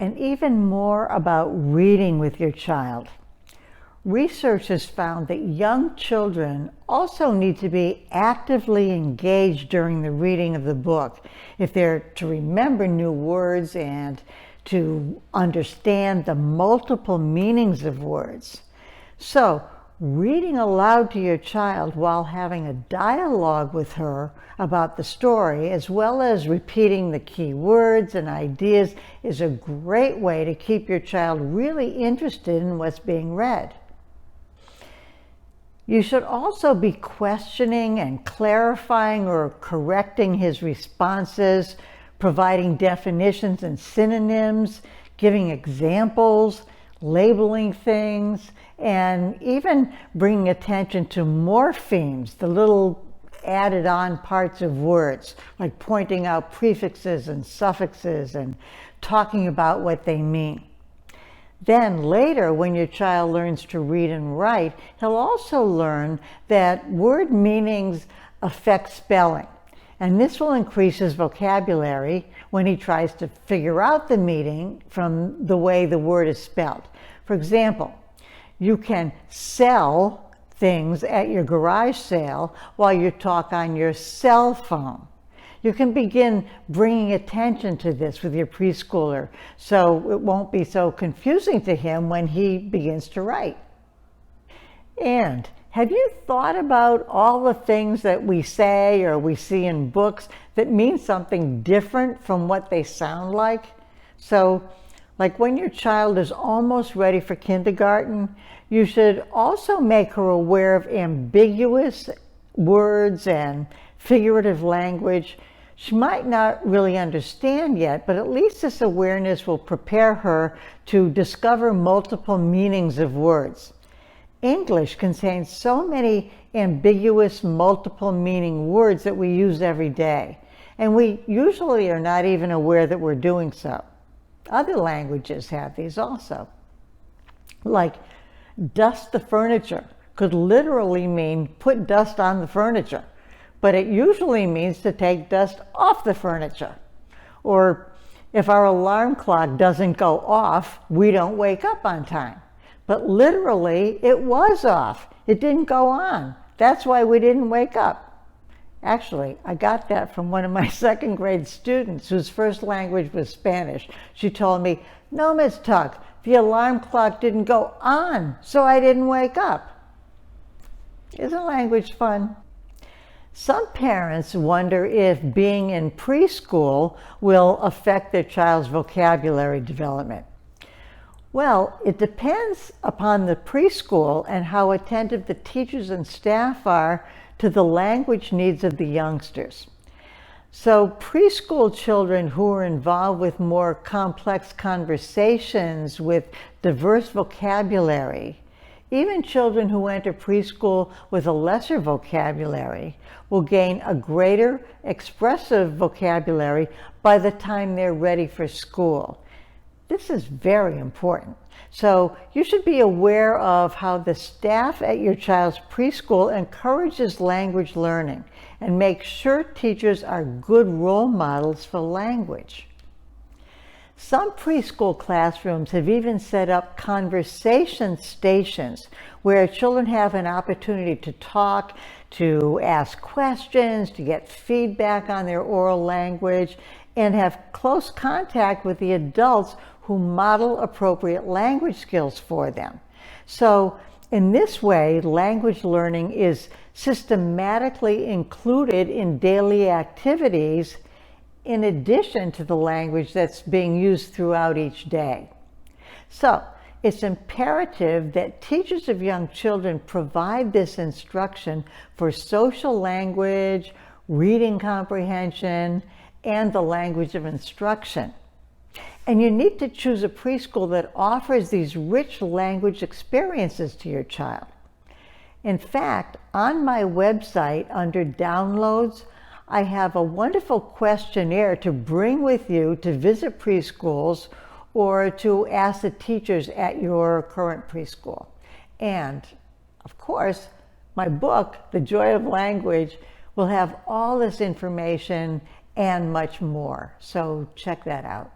and even more about reading with your child. Research has found that young children also need to be actively engaged during the reading of the book if they're to remember new words and to understand the multiple meanings of words. So, reading aloud to your child while having a dialogue with her about the story, as well as repeating the key words and ideas, is a great way to keep your child really interested in what's being read. You should also be questioning and clarifying or correcting his responses, providing definitions and synonyms, giving examples, labeling things, and even bringing attention to morphemes, the little added on parts of words, like pointing out prefixes and suffixes and talking about what they mean. Then later, when your child learns to read and write, he'll also learn that word meanings affect spelling. And this will increase his vocabulary when he tries to figure out the meaning from the way the word is spelled. For example, you can sell things at your garage sale while you talk on your cell phone. You can begin bringing attention to this with your preschooler so it won't be so confusing to him when he begins to write. And have you thought about all the things that we say or we see in books that mean something different from what they sound like? So, like when your child is almost ready for kindergarten, you should also make her aware of ambiguous words and figurative language she might not really understand yet, but at least this awareness will prepare her to discover multiple meanings of words. English contains so many ambiguous, multiple meaning words that we use every day, and we usually are not even aware that we're doing so. Other languages have these also. Like, dust the furniture could literally mean put dust on the furniture, but it usually means to take dust off the furniture. Or if our alarm clock doesn't go off, we don't wake up on time. But literally, it was off. It didn't go on. That's why we didn't wake up. Actually, I got that from one of my second grade students whose first language was Spanish. She told me, "No, Miss Tuck, the alarm clock didn't go on, so I didn't wake up." Isn't language fun? Some parents wonder if being in preschool will affect their child's vocabulary development. Well, it depends upon the preschool and how attentive the teachers and staff are to the language needs of the youngsters. So preschool children who are involved with more complex conversations with diverse vocabulary, even children who enter preschool with a lesser vocabulary, will gain a greater expressive vocabulary by the time they're ready for school. This is very important. So you should be aware of how the staff at your child's preschool encourages language learning and make sure teachers are good role models for language. Some preschool classrooms have even set up conversation stations where children have an opportunity to talk, to ask questions, to get feedback on their oral language, and have close contact with the adults who model appropriate language skills for them. So in this way, language learning is systematically included in daily activities in addition to the language that's being used throughout each day. So it's imperative that teachers of young children provide this instruction for social language, reading comprehension, and the language of instruction. And you need to choose a preschool that offers these rich language experiences to your child. In fact, on my website under downloads, I have a wonderful questionnaire to bring with you to visit preschools or to ask the teachers at your current preschool. And of course, my book, The Joy of Language, will have all this information and much more. So check that out.